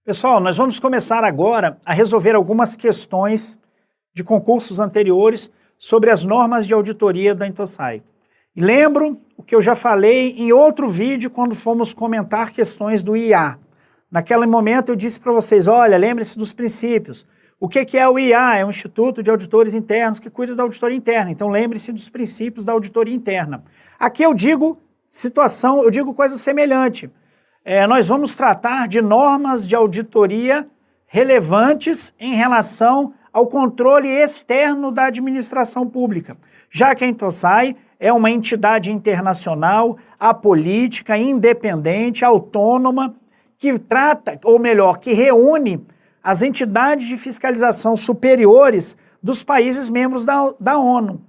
Pessoal, nós vamos começar agora a resolver algumas questões de concursos anteriores sobre as normas de auditoria da Intosai. E lembro o que eu já falei em outro vídeo quando fomos comentar questões do IA. Naquele momento eu disse para vocês, olha, lembre-se dos princípios. O que é o IA? É o Instituto de Auditores Internos que cuida da auditoria interna. Então lembre-se dos princípios da auditoria interna. Aqui eu digo coisa semelhante. Nós vamos tratar de normas de auditoria relevantes em relação ao controle externo da administração pública, já que a Intosai é uma entidade internacional, apolítica, independente, autônoma, que trata, ou melhor, que reúne as entidades de fiscalização superiores dos países membros da ONU.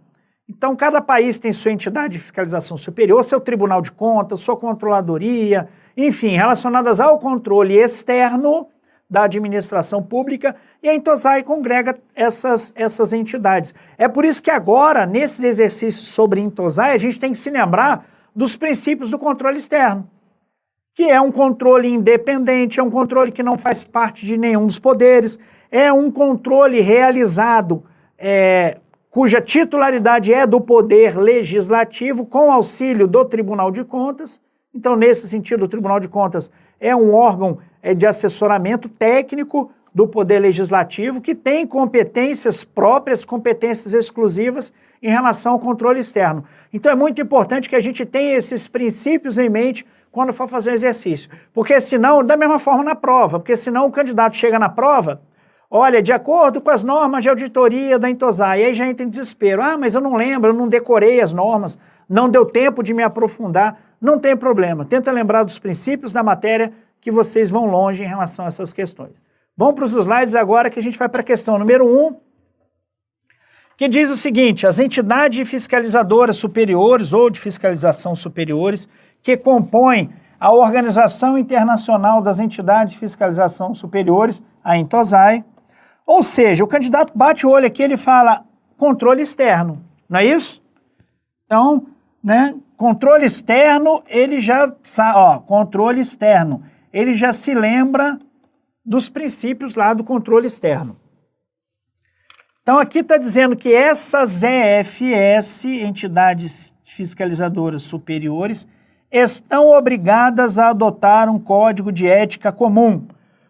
Então, cada país tem sua entidade de fiscalização superior, seu Tribunal de Contas, sua controladoria, enfim, relacionadas ao controle externo da administração pública, e a Intosai congrega essas entidades. É por isso que agora, nesses exercícios sobre Intosai, a gente tem que se lembrar dos princípios do controle externo, que é um controle independente, é um controle que não faz parte de nenhum dos poderes, é um controle realizado cuja titularidade é do Poder Legislativo, com auxílio do Tribunal de Contas. Então, nesse sentido, o Tribunal de Contas é um órgão de assessoramento técnico do Poder Legislativo, que tem competências próprias, competências exclusivas em relação ao controle externo. Então, é muito importante que a gente tenha esses princípios em mente quando for fazer o exercício. Porque senão, da mesma forma na prova, porque senão o candidato chega na prova, olha, de acordo com as normas de auditoria da Intosai, aí já entra em desespero. Ah, mas eu não lembro, eu não decorei as normas, não deu tempo de me aprofundar. Não tem problema, tenta lembrar dos princípios da matéria que vocês vão longe em relação a essas questões. Vamos para os slides agora que a gente vai para a questão número 1, que diz o seguinte: as entidades fiscalizadoras superiores ou de fiscalização superiores que compõem a Organização Internacional das Entidades de Fiscalização Superiores, a Intosai, ou seja, o candidato bate o olho aqui e ele fala controle externo, não é isso? Então, controle externo, ele já controle externo, ele já se lembra dos princípios lá do controle externo. Então aqui está dizendo que essas EFS, entidades fiscalizadoras superiores, estão obrigadas a adotar um código de ética comum,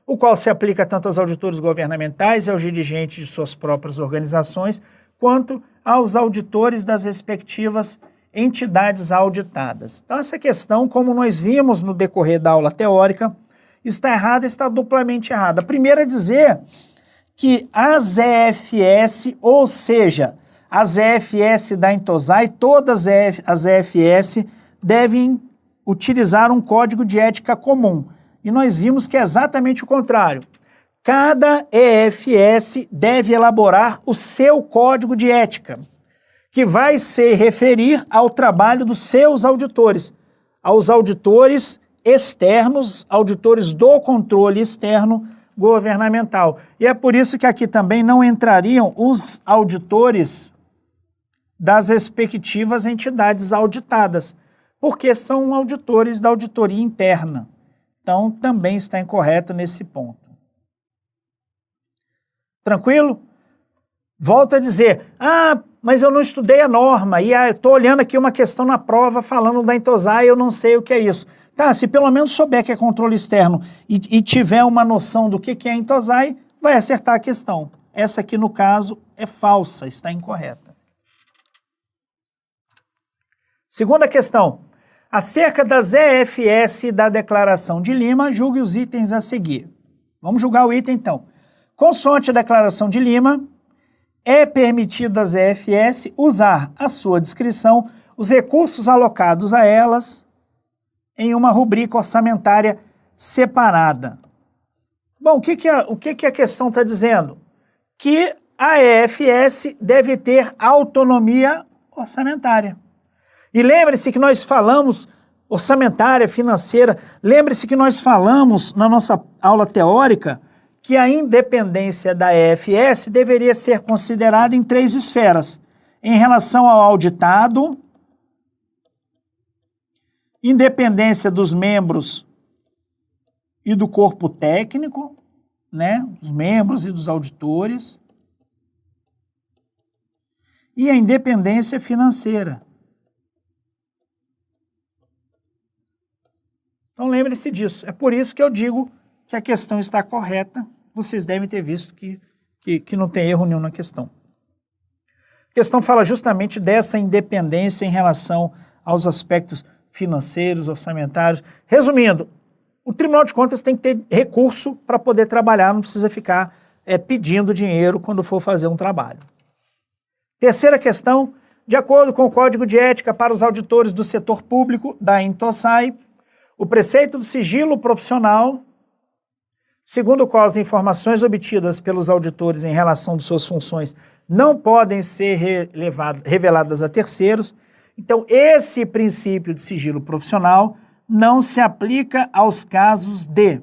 o qual se aplica tanto aos auditores governamentais e aos dirigentes de suas próprias organizações, quanto aos auditores das respectivas entidades auditadas. Então essa questão, como nós vimos no decorrer da aula teórica, está errada, está duplamente errada. A primeira é dizer que as EFS, ou seja, as EFS da Intosai, todas as EFS devem utilizar um código de ética comum. E nós vimos que é exatamente o contrário. Cada EFS deve elaborar o seu código de ética, que vai se referir ao trabalho dos seus auditores, aos auditores externos, auditores do controle externo governamental. E é por isso que aqui também não entrariam os auditores das respectivas entidades auditadas, porque são auditores da auditoria interna. Então, também está incorreto nesse ponto. Tranquilo? Volto a dizer, mas eu não estudei a norma, e estou olhando aqui uma questão na prova falando da Intosai, eu não sei o que é isso. Tá, se pelo menos souber que é controle externo e tiver uma noção do que é a Intosai, vai acertar a questão. Essa aqui, no caso, é falsa, está incorreta. Segunda questão. Acerca das EFS e da Declaração de Lima, julgue os itens a seguir. Vamos julgar o item, então. Consoante a Declaração de Lima, é permitido às EFS usar à sua discrição os recursos alocados a elas em uma rubrica orçamentária separada. Bom, o que a questão está dizendo? Que a EFS deve ter autonomia orçamentária. E lembre-se que nós falamos orçamentária, financeira, lembre-se que nós falamos na nossa aula teórica que a independência da EFS deveria ser considerada em 3 esferas: em relação ao auditado, independência dos membros e do corpo técnico, né, dos membros e dos auditores, e a independência financeira. Então lembre-se disso. É por isso que eu digo que a questão está correta. Vocês devem ter visto que não tem erro nenhum na questão. A questão fala justamente dessa independência em relação aos aspectos financeiros, orçamentários. Resumindo, o Tribunal de Contas tem que ter recurso para poder trabalhar, não precisa ficar pedindo dinheiro quando for fazer um trabalho. Terceira questão, de acordo com o Código de Ética para os auditores do setor público da INTOSAI, o preceito do sigilo profissional, segundo o qual as informações obtidas pelos auditores em relação de suas funções não podem ser reveladas a terceiros. Então, esse princípio de sigilo profissional não se aplica aos casos de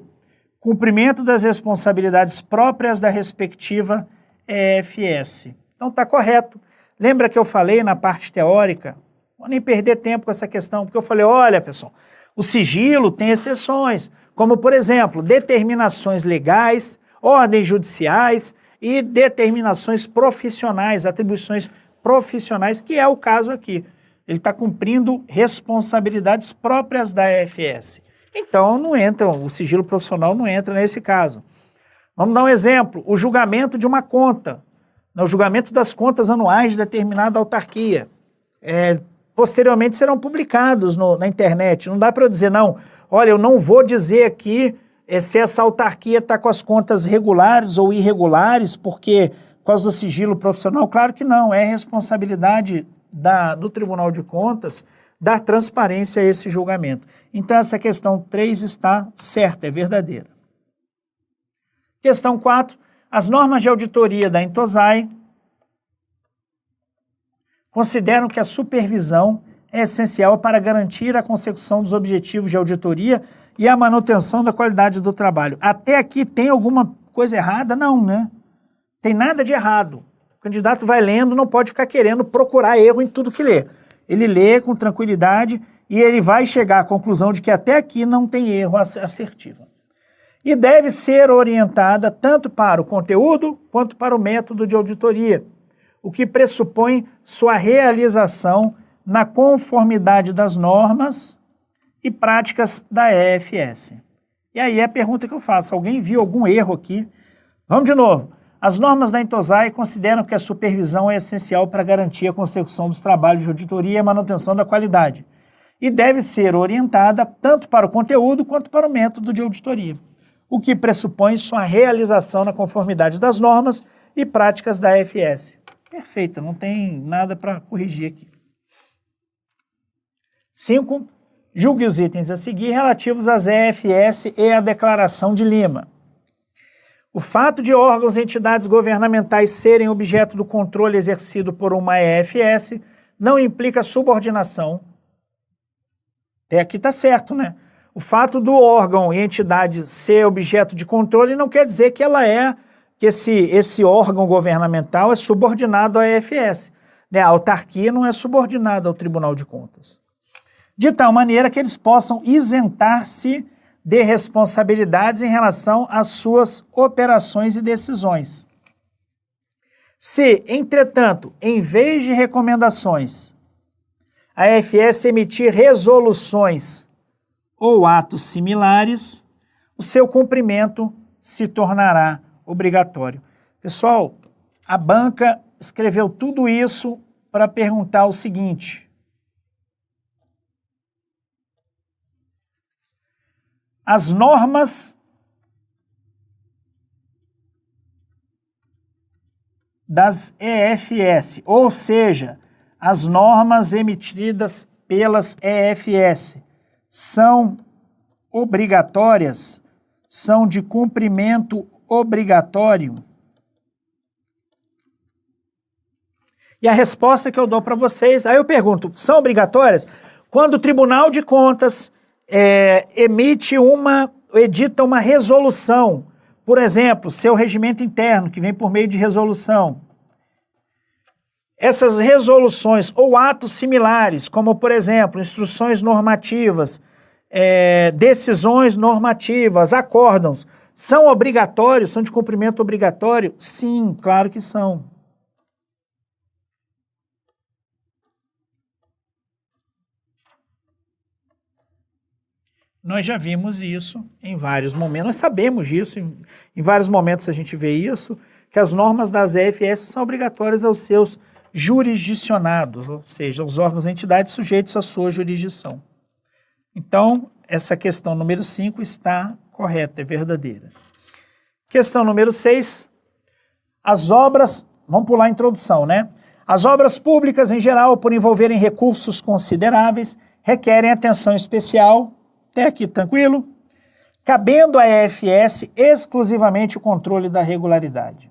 cumprimento das responsabilidades próprias da respectiva EFS. Então, está correto. Lembra que eu falei na parte teórica? Não vou nem perder tempo com essa questão, porque eu falei, olha, pessoal, o sigilo tem exceções, como, por exemplo, determinações legais, ordens judiciais e determinações profissionais, atribuições profissionais, que é o caso aqui. Ele está cumprindo responsabilidades próprias da EFS. Então, não entra, o sigilo profissional não entra nesse caso. Vamos dar um exemplo, o julgamento de uma conta, o julgamento das contas anuais de determinada autarquia. Posteriormente serão publicados na internet. Não dá para eu dizer, não, olha, eu não vou dizer aqui se essa autarquia está com as contas regulares ou irregulares, porque por causa do sigilo profissional, claro que não, é responsabilidade do Tribunal de Contas dar transparência a esse julgamento. Então essa questão 3 está certa, é verdadeira. Questão 4, as normas de auditoria da INTOSAI consideram que a supervisão é essencial para garantir a consecução dos objetivos de auditoria e a manutenção da qualidade do trabalho. Até aqui tem alguma coisa errada? Não, né? Tem nada de errado. O candidato vai lendo, não pode ficar querendo procurar erro em tudo que lê. Ele lê com tranquilidade e ele vai chegar à conclusão de que até aqui não tem erro assertivo. E deve ser orientada tanto para o conteúdo quanto para o método de auditoria, o que pressupõe sua realização na conformidade das normas e práticas da EFS. E aí é a pergunta que eu faço, alguém viu algum erro aqui? Vamos de novo. As normas da INTOSAI consideram que a supervisão é essencial para garantir a consecução dos trabalhos de auditoria e a manutenção da qualidade, e deve ser orientada tanto para o conteúdo quanto para o método de auditoria, o que pressupõe sua realização na conformidade das normas e práticas da EFS. Perfeita, não tem nada para corrigir aqui. 5. Julgue os itens a seguir relativos às EFS e à Declaração de Lima. O fato de órgãos e entidades governamentais serem objeto do controle exercido por uma EFS não implica subordinação. Até aqui está certo, né? O fato do órgão e entidade ser objeto de controle não quer dizer que esse órgão governamental é subordinado à EFS. Né? A autarquia não é subordinada ao Tribunal de Contas. De tal maneira que eles possam isentar-se de responsabilidades em relação às suas operações e decisões. Se, entretanto, em vez de recomendações, a EFS emitir resoluções ou atos similares, o seu cumprimento se tornará obrigatório. Pessoal, a banca escreveu tudo isso para perguntar o seguinte: as normas das EFS, ou seja, as normas emitidas pelas EFS, são obrigatórias, são de cumprimento obrigatório? E a resposta que eu dou para vocês, aí eu pergunto, são obrigatórias? Quando o Tribunal de Contas edita uma resolução, por exemplo, seu regimento interno, que vem por meio de resolução. Essas resoluções ou atos similares, como, por exemplo, instruções normativas, decisões normativas, acórdãos, são obrigatórios, são de cumprimento obrigatório? Sim, claro que são. Nós já vimos isso em vários momentos, nós sabemos disso, em vários momentos a gente vê isso, que as normas das EFS são obrigatórias aos seus jurisdicionados, ou seja, os órgãos e entidades sujeitos à sua jurisdição. Então, essa questão número 5 está correta, é verdadeira. Questão número 6, as obras, vamos pular a introdução, né? As obras públicas em geral, por envolverem recursos consideráveis, requerem atenção especial. Até aqui, tranquilo? Cabendo à EFS exclusivamente o controle da regularidade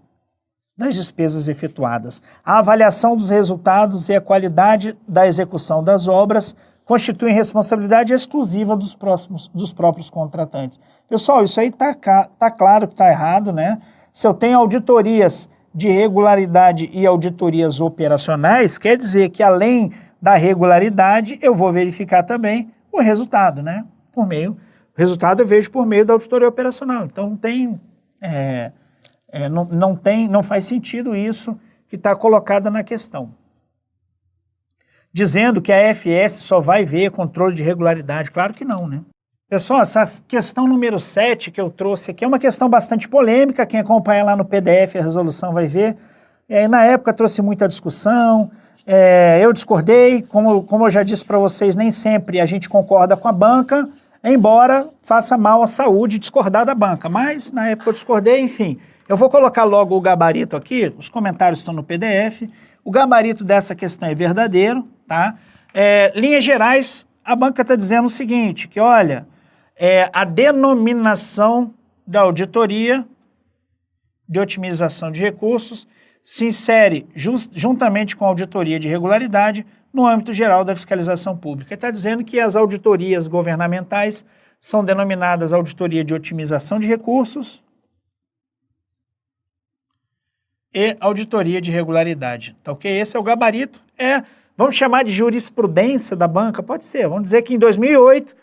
das despesas efetuadas. A avaliação dos resultados e a qualidade da execução das obras constituem responsabilidade exclusiva dos próprios contratantes. Pessoal, isso aí tá claro que está errado, né? Se eu tenho auditorias de regularidade e auditorias operacionais, quer dizer que além da regularidade, eu vou verificar também o resultado, né? O resultado eu vejo por meio da auditoria operacional. Então não faz sentido isso que está colocado na questão. Dizendo que a EFS só vai ver controle de regularidade. Claro que não, né? Pessoal, essa questão número 7 que eu trouxe aqui é uma questão bastante polêmica. Quem acompanha lá no PDF a resolução vai ver. Na época trouxe muita discussão. Eu discordei. Como eu já disse para vocês, nem sempre a gente concorda com a banca, embora faça mal à saúde discordar da banca. Mas na época eu discordei, enfim. Eu vou colocar logo o gabarito aqui, os comentários estão no PDF. O gabarito dessa questão é verdadeiro, tá? Linhas gerais, a banca está dizendo o seguinte, que olha, a denominação da auditoria de otimização de recursos se insere juntamente com a auditoria de regularidade no âmbito geral da fiscalização pública. Está dizendo que as auditorias governamentais são denominadas auditoria de otimização de recursos e auditoria de regularidade. Tá ok? Esse é o gabarito. Vamos chamar de jurisprudência da banca? Pode ser. Vamos dizer que em 2008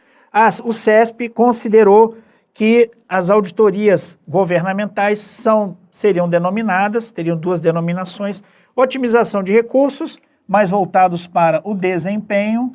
o CESP considerou que as auditorias governamentais seriam denominadas, teriam duas denominações, otimização de recursos, mais voltados para o desempenho,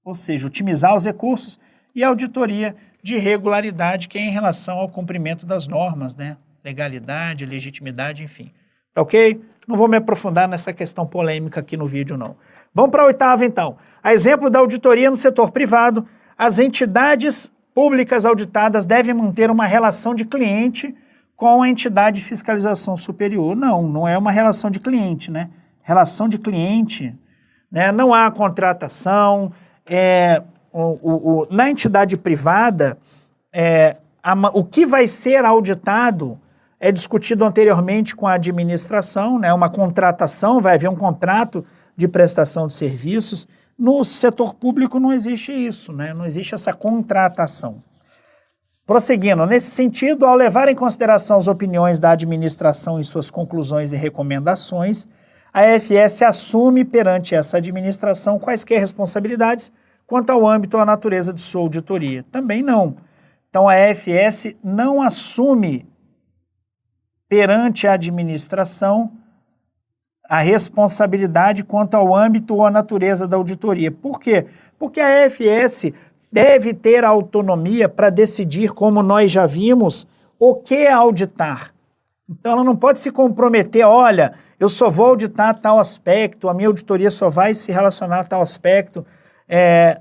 ou seja, otimizar os recursos, e auditoria de regularidade, que é em relação ao cumprimento das normas, né? Legalidade, legitimidade, enfim. Tá ok? Não vou me aprofundar nessa questão polêmica aqui no vídeo, não. Vamos para a 8ª, então. A exemplo da auditoria no setor privado, as entidades públicas auditadas devem manter uma relação de cliente com a entidade de fiscalização superior. Não é uma relação de cliente, né? Relação de cliente, né? Não há contratação, na entidade privada, o que vai ser auditado é discutido anteriormente com a administração, né? Uma contratação, vai haver um contrato de prestação de serviços. No setor público não existe isso, né? Não existe essa contratação. Prosseguindo, nesse sentido, ao levar em consideração as opiniões da administração em suas conclusões e recomendações, a EFS assume perante essa administração quaisquer responsabilidades quanto ao âmbito ou à natureza de sua auditoria. Também não. Então, a EFS não assume perante a administração a responsabilidade quanto ao âmbito ou à natureza da auditoria. Por quê? Porque a EFS deve ter autonomia para decidir, como nós já vimos, o que auditar. Então, ela não pode se comprometer, olha, eu só vou auditar tal aspecto, a minha auditoria só vai se relacionar a tal aspecto.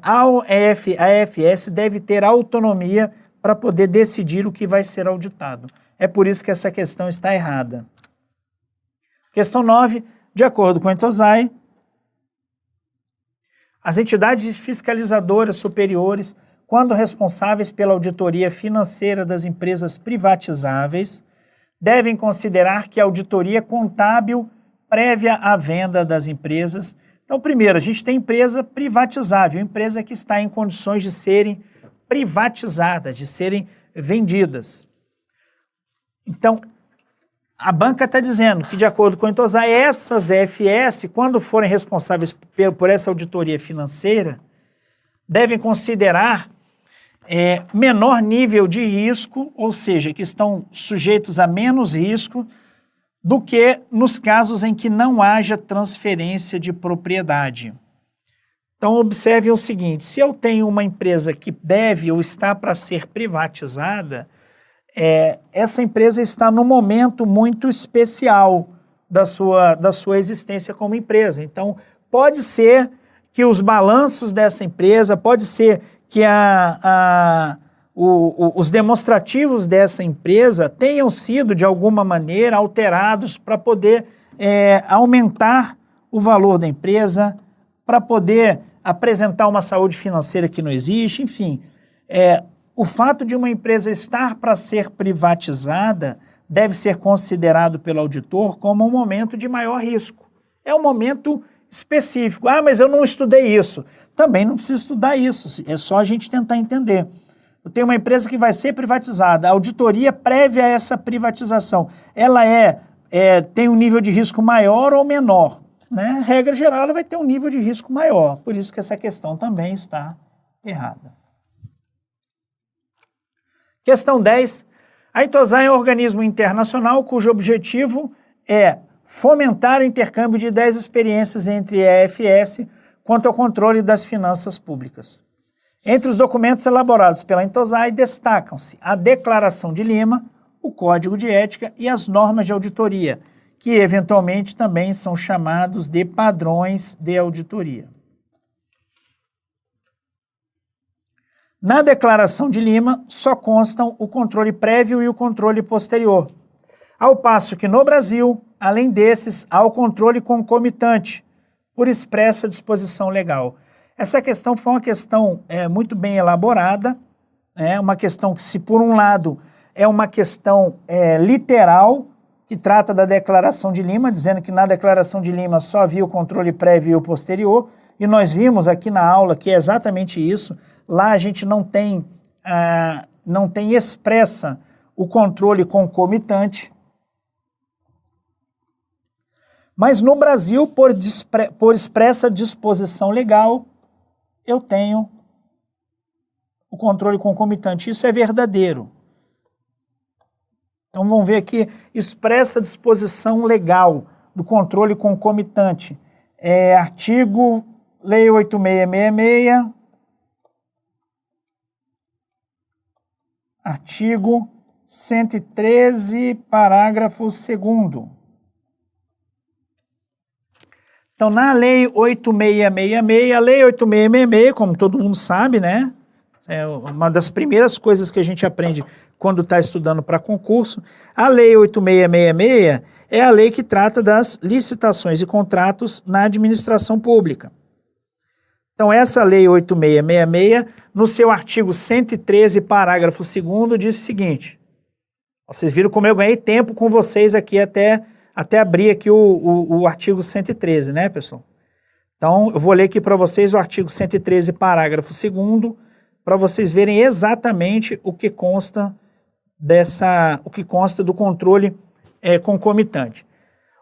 A EFS deve ter autonomia para poder decidir o que vai ser auditado. É por isso que essa questão está errada. Questão 9, de acordo com o Entosai, as entidades fiscalizadoras superiores, quando responsáveis pela auditoria financeira das empresas privatizáveis, devem considerar que a auditoria contábil prévia à venda das empresas. Então, primeiro, a gente tem empresa privatizável, empresa que está em condições de serem privatizadas, de serem vendidas. Então, a banca está dizendo que, de acordo com o Entosai, essas EFS, quando forem responsáveis por essa auditoria financeira, devem considerar menor nível de risco, ou seja, que estão sujeitos a menos risco do que nos casos em que não haja transferência de propriedade. Então, observe o seguinte, se eu tenho uma empresa que deve ou está para ser privatizada, essa empresa está num momento muito especial da sua existência como empresa. Então, pode ser que os balanços dessa empresa, pode ser que os demonstrativos dessa empresa tenham sido, de alguma maneira, alterados para poder aumentar o valor da empresa, para poder apresentar uma saúde financeira que não existe, enfim. O fato de uma empresa estar para ser privatizada deve ser considerado pelo auditor como um momento de maior risco. É um momento específico. Ah, mas eu não estudei isso. Também não precisa estudar isso, é só a gente tentar entender. Eu tenho uma empresa que vai ser privatizada, a auditoria prévia a essa privatização, ela tem um nível de risco maior ou menor? Né? Regra geral, ela vai ter um nível de risco maior, por isso que essa questão também está errada. Questão 10. A Intosai é um organismo internacional cujo objetivo é fomentar o intercâmbio de 10 experiências entre EFS quanto ao controle das finanças públicas. Entre os documentos elaborados pela Intosai destacam-se a Declaração de Lima, o Código de Ética e as normas de auditoria, que eventualmente também são chamados de padrões de auditoria. Na Declaração de Lima só constam o controle prévio e o controle posterior, ao passo que no Brasil, além desses, há o controle concomitante, por expressa disposição legal. Essa questão foi uma questão muito bem elaborada, uma questão que, se por um lado é uma questão literal, que trata da Declaração de Lima, dizendo que na Declaração de Lima só havia o controle prévio e o posterior, e nós vimos aqui na aula que é exatamente isso. Lá a gente não tem expressa o controle concomitante, mas no Brasil, por expressa disposição legal, eu tenho o controle concomitante. Isso é verdadeiro. Então vamos ver aqui, expressa disposição legal do controle concomitante. Artigo Lei 8666, artigo 113, parágrafo 2º. Então, na Lei 8666, a Lei 8666, como todo mundo sabe, né? É uma das primeiras coisas que a gente aprende quando está estudando para concurso. A Lei 8666 é a lei que trata das licitações e contratos na administração pública. Então, essa Lei 8666, no seu artigo 113, parágrafo 2º, diz o seguinte. Vocês viram como eu ganhei tempo com vocês aqui até abrir aqui o artigo 113, né, pessoal? Então, eu vou ler aqui para vocês o artigo 113, parágrafo 2º, para vocês verem exatamente o que consta do controle concomitante.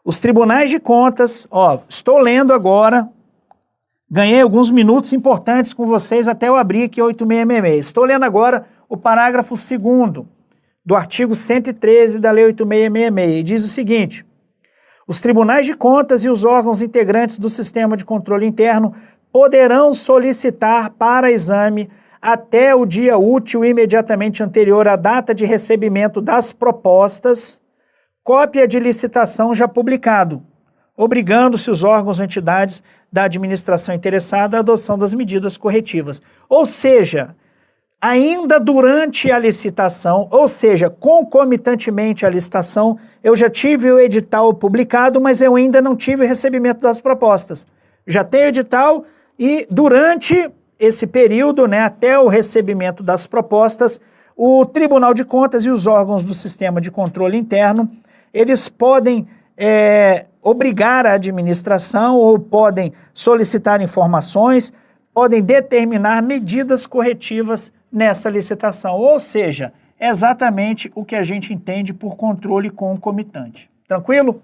Os tribunais de contas, estou lendo agora, ganhei alguns minutos importantes com vocês até eu abrir aqui 8666. Estou lendo agora o parágrafo 2º do artigo 113 da Lei 8666, e diz o seguinte: os tribunais de contas e os órgãos integrantes do sistema de controle interno poderão solicitar para exame até o dia útil imediatamente anterior à data de recebimento das propostas, cópia de licitação já publicado, obrigando-se os órgãos ou entidades da administração interessada à adoção das medidas corretivas. Ou seja, ainda durante a licitação, ou seja, concomitantemente à licitação, eu já tive o edital publicado, mas eu ainda não tive o recebimento das propostas. Já tenho o edital e durante esse período, né, até o recebimento das propostas, o Tribunal de Contas e os órgãos do sistema de controle interno, eles podem obrigar a administração ou podem solicitar informações, podem determinar medidas corretivas nessa licitação. Ou seja, é exatamente o que a gente entende por controle concomitante. Tranquilo?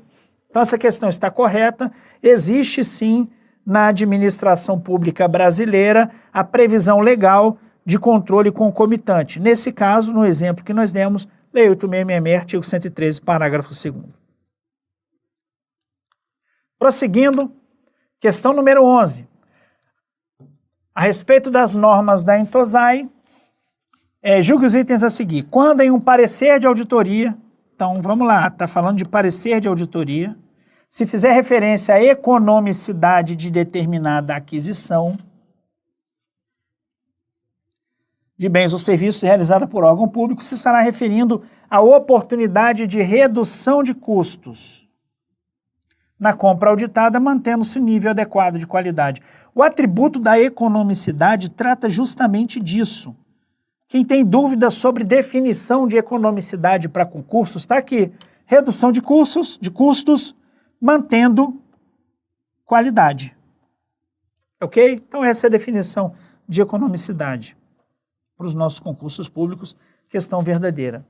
Então essa questão está correta. Existe sim na administração pública brasileira a previsão legal de controle concomitante. Nesse caso, no exemplo que nós demos, Lei 8.666, artigo 113, parágrafo 2º. Prosseguindo, questão número 11. A respeito das normas da Intosai, julgue os itens a seguir. Quando em um parecer de auditoria, então vamos lá, está falando de parecer de auditoria, se fizer referência à economicidade de determinada aquisição de bens ou serviços realizada por órgão público, se estará referindo à oportunidade de redução de custos na compra auditada, mantendo-se nível adequado de qualidade. O atributo da economicidade trata justamente disso. Quem tem dúvidas sobre definição de economicidade para concursos, está aqui. Redução de custos, mantendo qualidade. Ok? Então essa é a definição de economicidade para os nossos concursos públicos, questão verdadeira.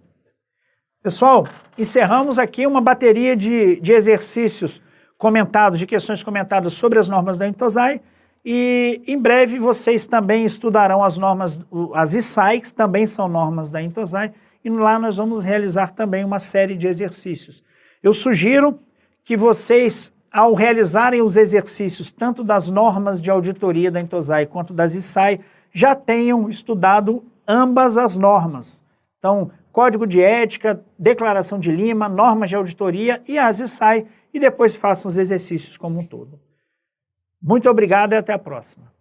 Pessoal, encerramos aqui uma bateria de exercícios comentados, de questões comentadas sobre as normas da Intosai, e em breve vocês também estudarão as normas, as ISAI, que também são normas da Intosai, e lá nós vamos realizar também uma série de exercícios. Eu sugiro que vocês, ao realizarem os exercícios, tanto das normas de auditoria da Intosai quanto das ISAI, já tenham estudado ambas as normas. Então, Código de Ética, Declaração de Lima, normas de auditoria e as ISAI, e depois façam os exercícios como um todo. Muito obrigado e até a próxima.